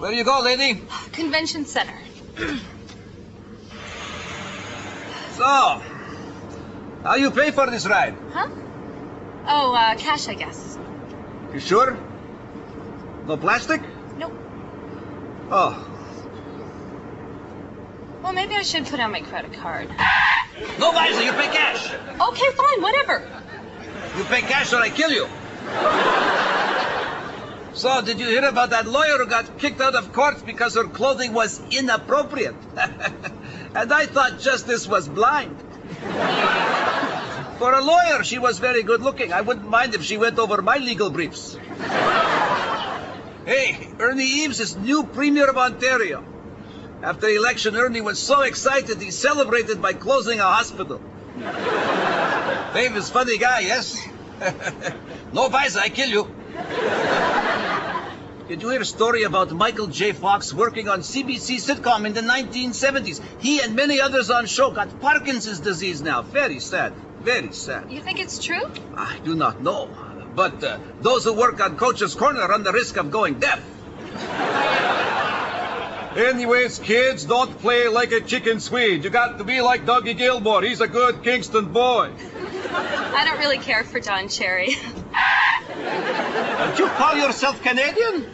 Where do you go, lady? Convention center. So, how you pay for this ride? Huh? Oh, cash, I guess. You sure? No plastic? Nope. Oh. Well, maybe I should put out my credit card. No, Liza, you pay cash. Okay, fine, whatever. You pay cash or I kill you. So, did you hear about that lawyer who got kicked out of court because her clothing was inappropriate? And I thought justice was blind. For a lawyer, she was very good looking. I wouldn't mind if she went over my legal briefs. Hey, Ernie Eves is new Premier of Ontario. After the election, Ernie was so excited he celebrated by closing a hospital. Dave is a funny guy, yes? No, Liza, I kill you. Did you hear a story about Michael J. Fox working on CBC sitcom in the 1970s? He and many others on show got Parkinson's disease now. Very sad. Very sad. You think it's true? I do not know. But those who work on Coach's Corner run the risk of going deaf. Anyways, kids, don't play like a chicken Swede. You got to be like Dougie Gilmore. He's a good Kingston boy. I don't really care for Don Cherry. Don't you call yourself Canadian?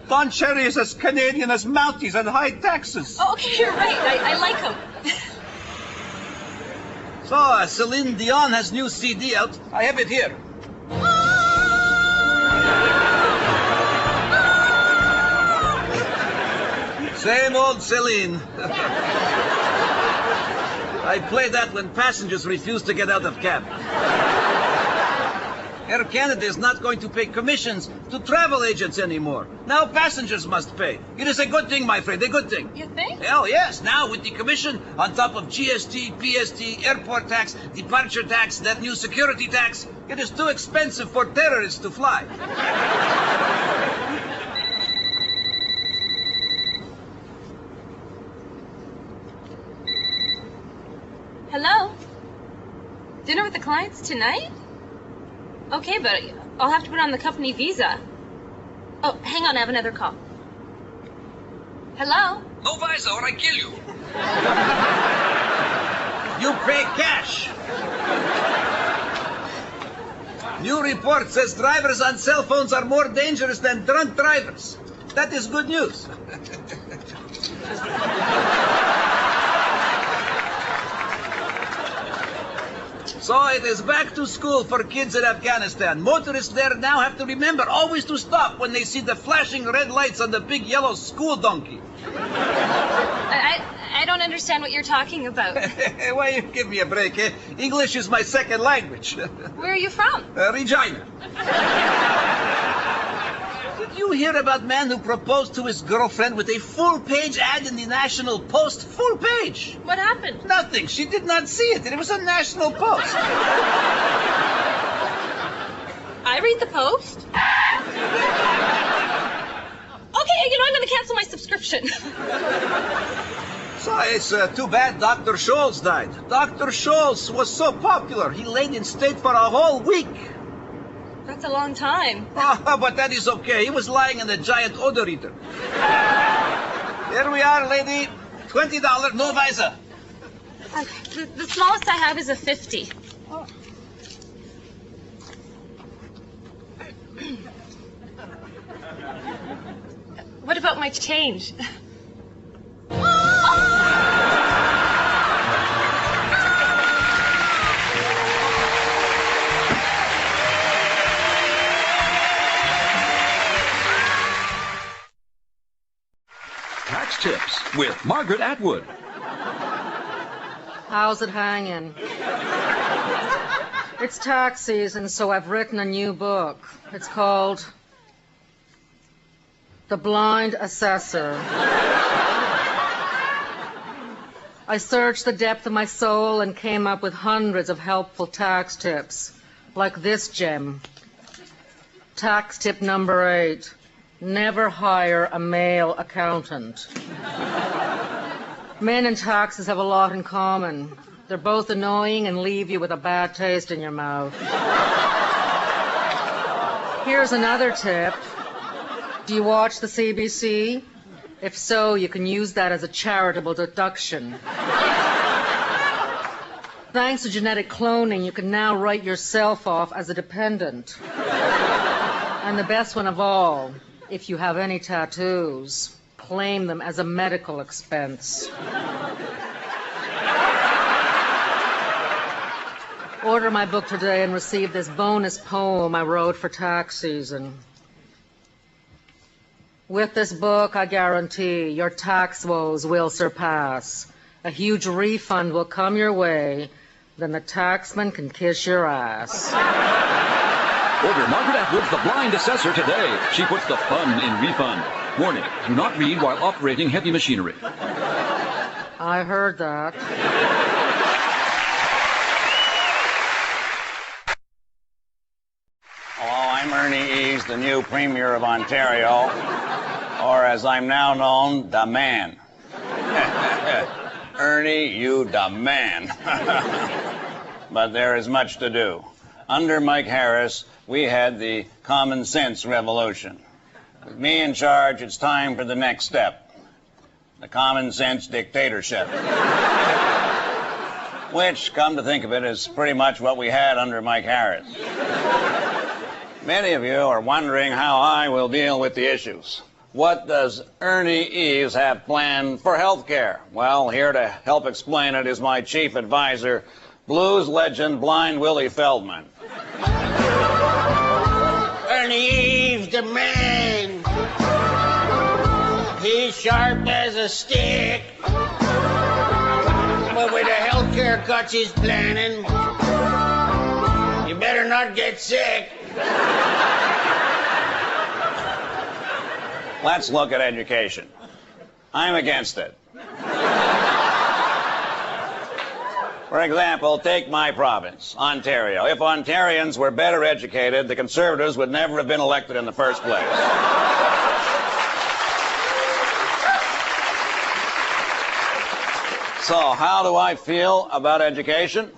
Don Cherry is as Canadian as Mounties and high taxes. Oh, okay, you're right. I like him. So, Celine Dion has new CD out. I have it here. Same old Celine. I play that when passengers refuse to get out of cab. Air Canada is not going to pay commissions to travel agents anymore. Now passengers must pay. It is a good thing, my friend, a good thing. You think? Hell yes. Now with the commission on top of GST, PST, airport tax, departure tax, that new security tax, it is too expensive for terrorists to fly. Hello? Dinner with the clients tonight? Okay, but I'll have to put on the company visa. Oh, hang on, I have another call. Hello? No visa or I kill you. You pay cash. New report says drivers on cell phones are more dangerous than drunk drivers. That is good news. So it is back to school for kids in Afghanistan. Motorists there now have to remember always to stop when they see the flashing red lights on the big yellow school donkey. I don't understand what you're talking about. Why, you give me a break, eh? English is my second language. Where are you from? Regina. Did you hear about man who proposed to his girlfriend with a full-page ad in the National Post? Full page. What happened? Nothing. She did not see it. It was a National Post. I read the Post? Okay, I'm going to cancel my subscription. So it's too bad Dr. Scholl's died. Dr. Scholl's was so popular, he laid in state for a whole week. That's a long time. Oh, but that is okay. He was lying in a giant odor eater. Here we are, lady. $20, no visa. The smallest I have is a 50. Oh. What about my change? Tax Tips with Margaret Atwood. How's it hanging? It's tax season, so I've written a new book. It's called The Blind Assessor. I searched the depth of my soul and came up with hundreds of helpful tax tips, like this gem. Tax tip number 8. Never hire a male accountant. Men and taxes have a lot in common. They're both annoying and leave you with a bad taste in your mouth. Here's another tip. Do you watch the CBC? If so, you can use that as a charitable deduction. Thanks to genetic cloning, you can now write yourself off as a dependent. And the best one of all, if you have any tattoos, claim them as a medical expense. Order my book today and receive this bonus poem I wrote for tax season. With this book, I guarantee your tax woes will surpass. A huge refund will come your way, then the taxman can kiss your ass. Order Margaret Atwood's The Blind Assessor today. She puts the fun in refund. Warning, do not read while operating heavy machinery. I heard that. Hello, I'm Ernie Eves, the new Premier of Ontario, or as I'm now known, the man. Ernie, you the man. But there is much to do. Under Mike Harris, we had the common sense revolution. With me in charge, it's time for the next step, the common sense dictatorship. Which, come to think of it, is pretty much what we had under Mike Harris. Many of you are wondering how I will deal with the issues. What does Ernie Eves have planned for health care? Well, here to help explain it is my chief advisor, blues legend Blind Willie Feldman. Ernie Eves, the man. He's sharp as a stick. But with the healthcare cuts he's planning, you better not get sick. Let's look at education. I'm against it. For example, take my province, Ontario. If Ontarians were better educated, the Conservatives would never have been elected in the first place. So, how do I feel about education?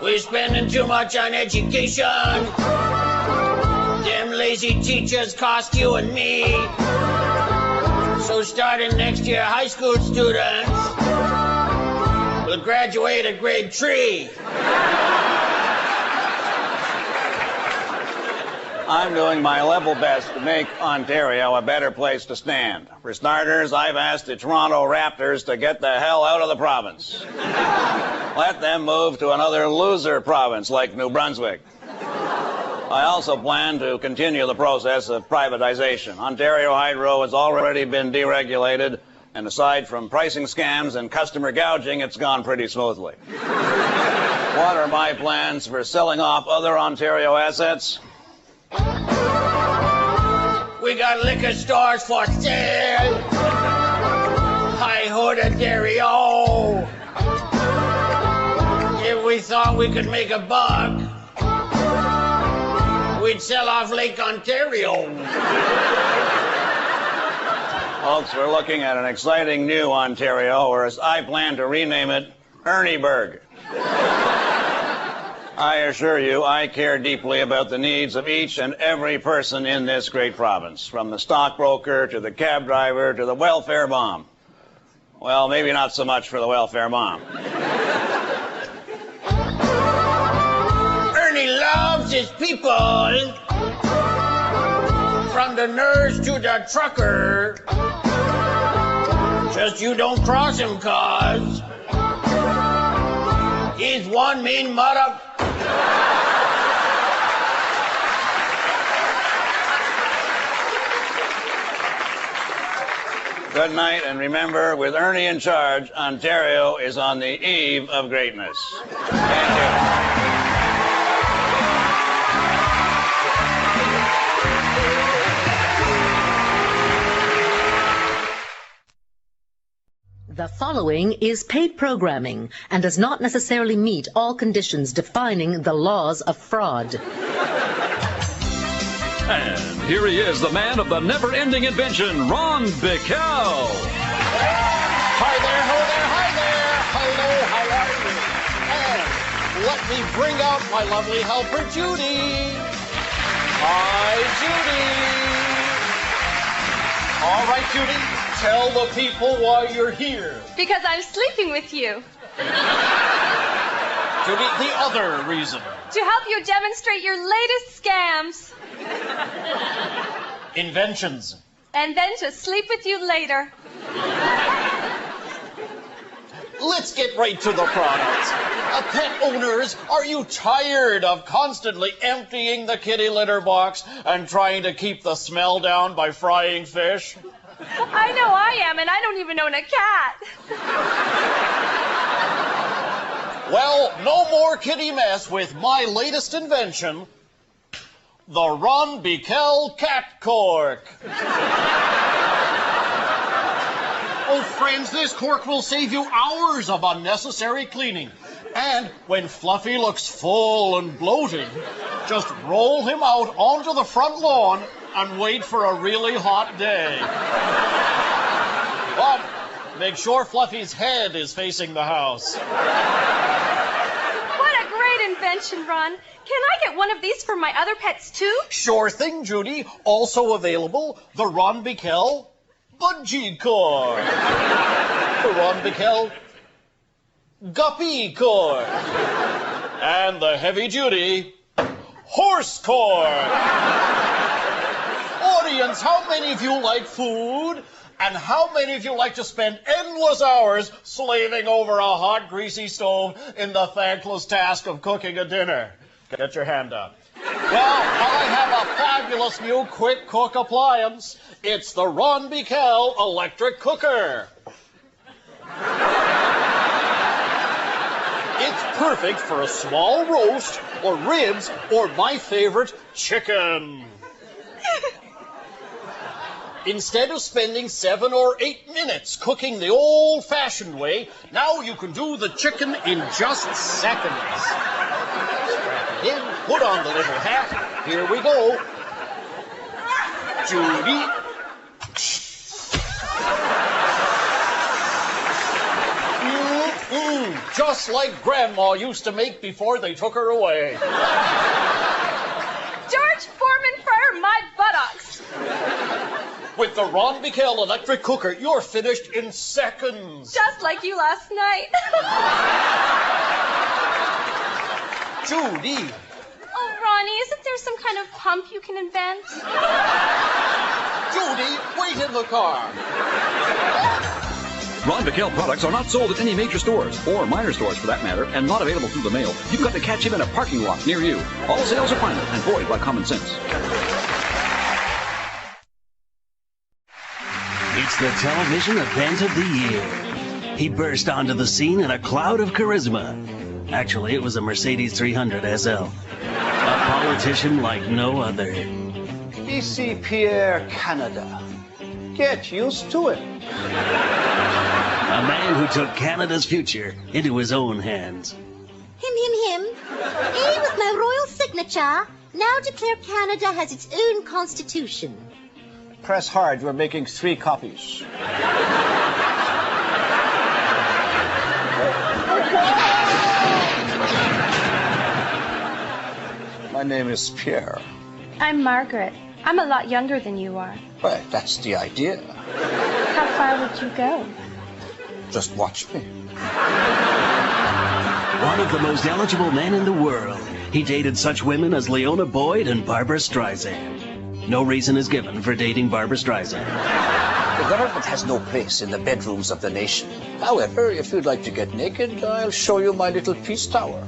We're spending too much on education. Them lazy teachers cost you and me. So starting next year, high school students will graduate at grade 3. I'm doing my level best to make Ontario a better place to stand. For starters, I've asked the Toronto Raptors to get the hell out of the province. Let them move to another loser province like New Brunswick. I also plan to continue the process of privatization. Ontario Hydro has already been deregulated, and aside from pricing scams and customer gouging, it's gone pretty smoothly. What are my plans for selling off other Ontario assets? We got liquor stores for sale. High Hood and Ontario. If we thought we could make a buck, we'd sell off Lake Ontario. Folks, we're looking at an exciting new Ontario, or as I plan to rename it, Ernieburg. I assure you, I care deeply about the needs of each and every person in this great province, from the stockbroker to the cab driver to the welfare mom. Well, maybe not so much for the welfare mom. Ernie loves his people, from the nurse to the trucker. Just you don't cross him, cause he's one mean mother. Good night, and remember, with Ernie in charge, Ontario is on the eve of greatness. Thank you. The following is paid programming and does not necessarily meet all conditions defining the laws of fraud. And here he is, the man of the never-ending invention, Ron Bickel. Hi there, ho there, hi there. Hello, how are you? And let me bring out my lovely helper, Judy. Hi, Judy. All right, Judy, tell the people why you're here. Because I'm sleeping with you. Judy, the other reason. To help you demonstrate your latest scams. Inventions. And then to sleep with you later. Let's get right to the products. Pet owners, are you tired of constantly emptying the kitty litter box and trying to keep the smell down by frying fish? I know I am, and I don't even own a cat. Well, no more kitty mess with my latest invention, the Ron Bikel Cat Cork. Oh, friends, this cork will save you hours of unnecessary cleaning. And when Fluffy looks full and bloated, just roll him out onto the front lawn and wait for a really hot day. But make sure Fluffy's head is facing the house. What a great invention, Ron. Can I get one of these for my other pets, too? Sure thing, Judy. Also available, the Ron Bikel Budgie Cork. The Ron Bikel Guppy Cork. And the heavy-duty Horse Cork. Audience, how many of you like food? And how many of you like to spend endless hours slaving over a hot, greasy stove in the thankless task of cooking a dinner? Get your hand up. Well, I have a fabulous new quick cook appliance. It's the Ron Bikel electric cooker. It's perfect for a small roast or ribs or my favorite, chicken. Instead of spending 7 or 8 minutes cooking the old-fashioned way, now you can do the chicken in just seconds. Strap it in, put on the little hat. Here we go. Judy. Just like Grandma used to make before they took her away. George Foreman for my buttocks. With the Ron Bikel electric cooker, you're finished in seconds. Just like you last night. Judy. Oh, Ronnie, isn't there some kind of pump you can invent? Judy, wait in the car. Ron Bikel products are not sold at any major stores, or minor stores for that matter, and not available through the mail. You've got to catch him in a parking lot near you. All sales are final and void by common sense. It's the television event of the year. He burst onto the scene in a cloud of charisma. Actually, it was a Mercedes 300 SL. A politician like no other. Ici Pierre Canada. Get used to it. A man who took Canada's future into his own hands. Him. A with my royal signature. Now declare Canada has its own constitution. Press hard. We're making 3 copies. My name is Pierre. I'm Margaret. I'm a lot younger than you are. Well, that's the idea. How far would you go? Just watch me. One of the most eligible men in the world. He dated such women as Leona Boyd and Barbara Streisand. No reason is given for dating Barbara Streisand. The government has no place in the bedrooms of the nation. However, if you'd like to get naked, I'll show you my little peace tower.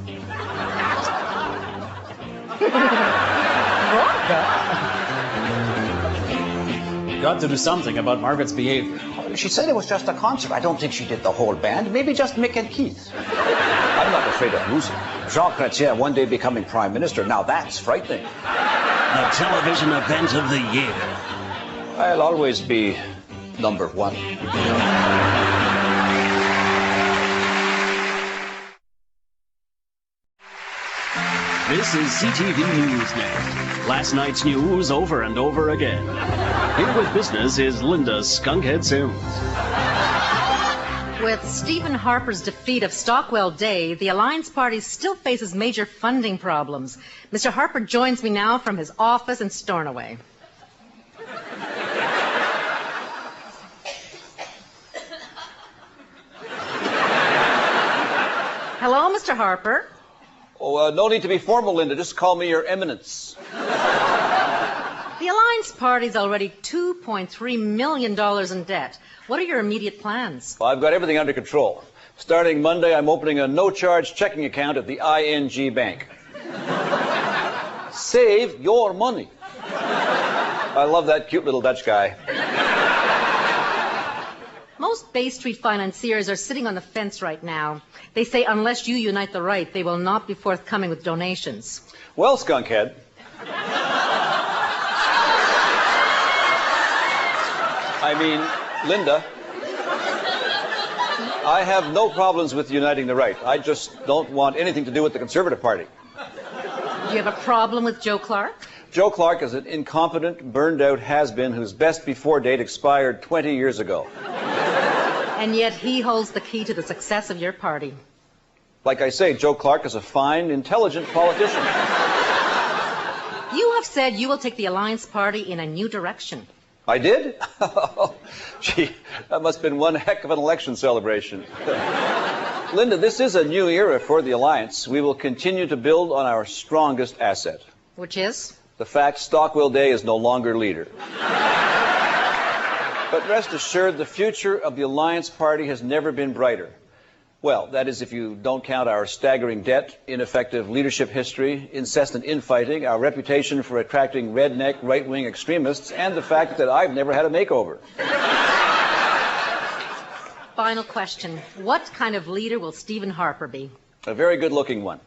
Got to do something about Margaret's behavior. She said it was just a concert. I don't think she did the whole band. Maybe just Mick and Keith. I'm not afraid of losing. Jean Chrétien one day becoming prime minister. Now that's frightening. The television event of the year. I'll always be number 1. This is CTV Newsnet. Last night's news over and over again. Here with business is Linda Skunkhead Sims. With Stephen Harper's defeat of Stockwell Day, the Alliance Party still faces major funding problems. Mr. Harper joins me now from his office in Stornoway. Hello, Mr. Harper. Oh, no need to be formal, Linda. Just call me Your Eminence. The Alliance Party's already $2.3 million in debt. What are your immediate plans? Well, I've got everything under control. Starting Monday, I'm opening a no-charge checking account at the ING Bank. Save your money. I love that cute little Dutch guy. Most Bay Street financiers are sitting on the fence right now. They say unless you unite the right, they will not be forthcoming with donations. Well, skunkhead. I mean, Linda, I have no problems with uniting the right. I just don't want anything to do with the Conservative Party. Do you have a problem with Joe Clark? Joe Clark is an incompetent, burned-out has-been whose best before date expired 20 years ago. And yet he holds the key to the success of your party. Like I say, Joe Clark is a fine, intelligent politician. You have said you will take the Alliance Party in a new direction. I did? Gee, that must have been one heck of an election celebration. Linda, this is a new era for the Alliance. We will continue to build on our strongest asset. Which is? The fact Stockwell Day is no longer leader. But rest assured, the future of the Alliance Party has never been brighter. Well, that is if you don't count our staggering debt, ineffective leadership history, incessant infighting, our reputation for attracting redneck right-wing extremists, and the fact that I've never had a makeover. Final question. What kind of leader will Stephen Harper be? A very good-looking one.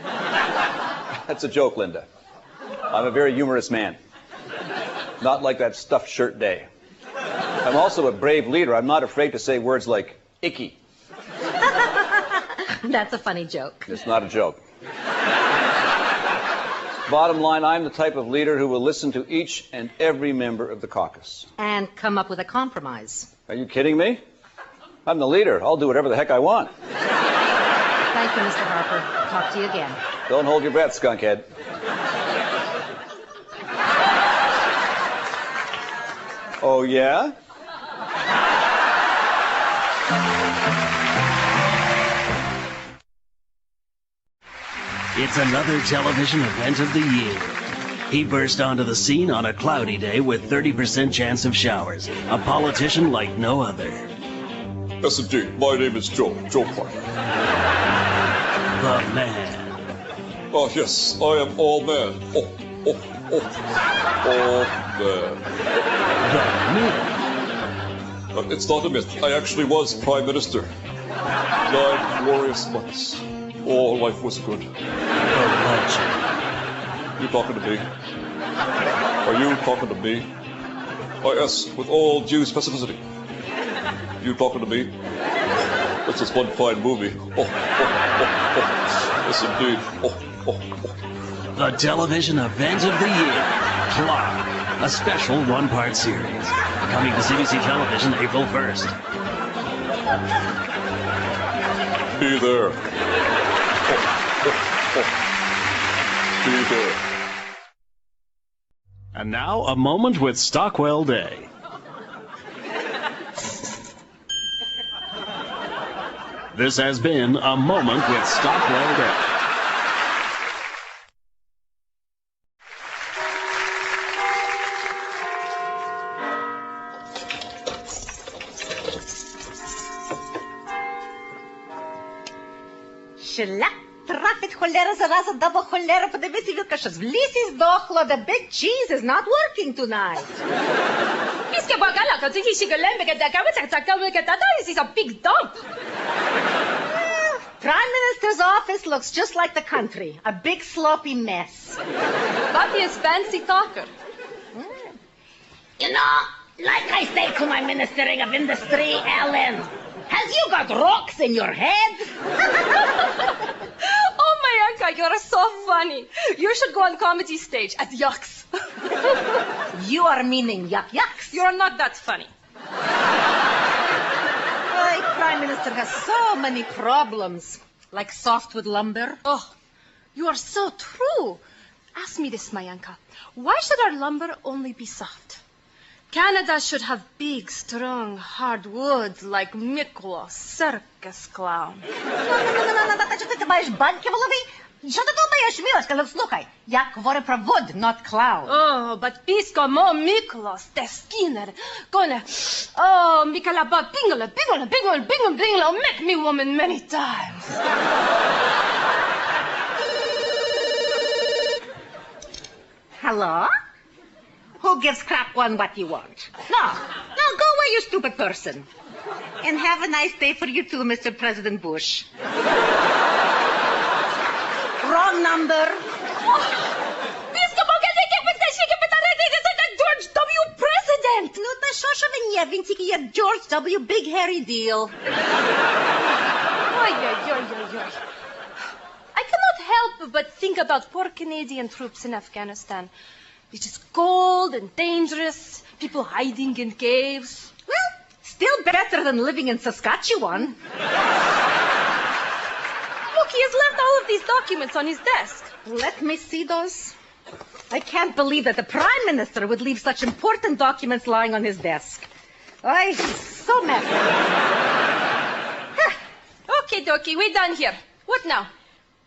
That's a joke, Linda. I'm a very humorous man. Not like that stuffed shirt day. I'm also a brave leader. I'm not afraid to say words like icky. That's a funny joke. It's not a joke. Bottom line, I'm the type of leader who will listen to each and every member of the caucus. And come up with a compromise. Are you kidding me? I'm the leader. I'll do whatever the heck I want. Thank you, Mr. Harper. Talk to you again. Don't hold your breath, skunkhead. Oh, yeah? It's another television event of the year. He burst onto the scene on a cloudy day with 30% chance of showers. A politician like no other. Yes, indeed. My name is Joe Clark. The man. Oh, yes, I am all man. All man. The myth. It's not a myth. I actually was Prime Minister. 9 glorious months. Oh, life was good. The legend. You talking to me? Are you talking to me? Oh, yes, with all due specificity. You talking to me? This is one fine movie. Yes, indeed. The television event of the year. Clark. A special one-part series. Coming to CBC Television April 1st. Be there. Be there. And now, a moment with Stockwell Day. This has been a moment with Stockwell Day. Шля, трафить холера зараза даба холера, подивися, Вілка, що в лісі здохло, the big cheese is not working tonight. Iske bagala, kasi she can learn that this is a big dump. Prime Minister's office looks just like the country, a big sloppy mess. But he is fancy talker. You know, like I say to my Ministering of Industry, Ellen, has you got rocks in your head? Oh, my Anka, you're so funny. You should go on comedy stage at Yucks. You are meaning yucks. You're not that funny. My Prime Minister has so many problems, like softwood lumber. Oh, you are so true. Ask me this, Mayanka. Why should our lumber only be soft? Canada should have big, strong, hard woods like Miklos, circus clown. Що ти маєш баньки в голові? Що ти думаєш, Мілочка? Слухай, я говорю про wood, not clown. Oh, but pisco mo Miklos, the Skinner, gonna, oh, Mikalaba, bingle, bingle, bingle, bingle, bingle, make me woman many times. Hello? Who gives crap one what you want? No, go away, you stupid person. And have a nice day for you too, Mr. President Bush. Wrong number. George W. President! Ну, та що ж він є? Він тільки є George W. Big Hairy Deal. Oi. I cannot help but think about poor Canadian troops in Afghanistan. It is cold and dangerous, people hiding in caves. Well, still better than living in Saskatchewan. Look, he has left all of these documents on his desk. Let me see those. I can't believe that the Prime Minister would leave such important documents lying on his desk. I'm so mad. Okay, dokie, we're done here. What now?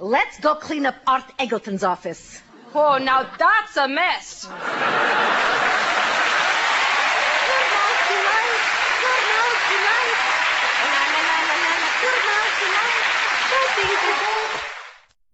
Let's go clean up Art Eggleton's office. Oh, now that's a mess.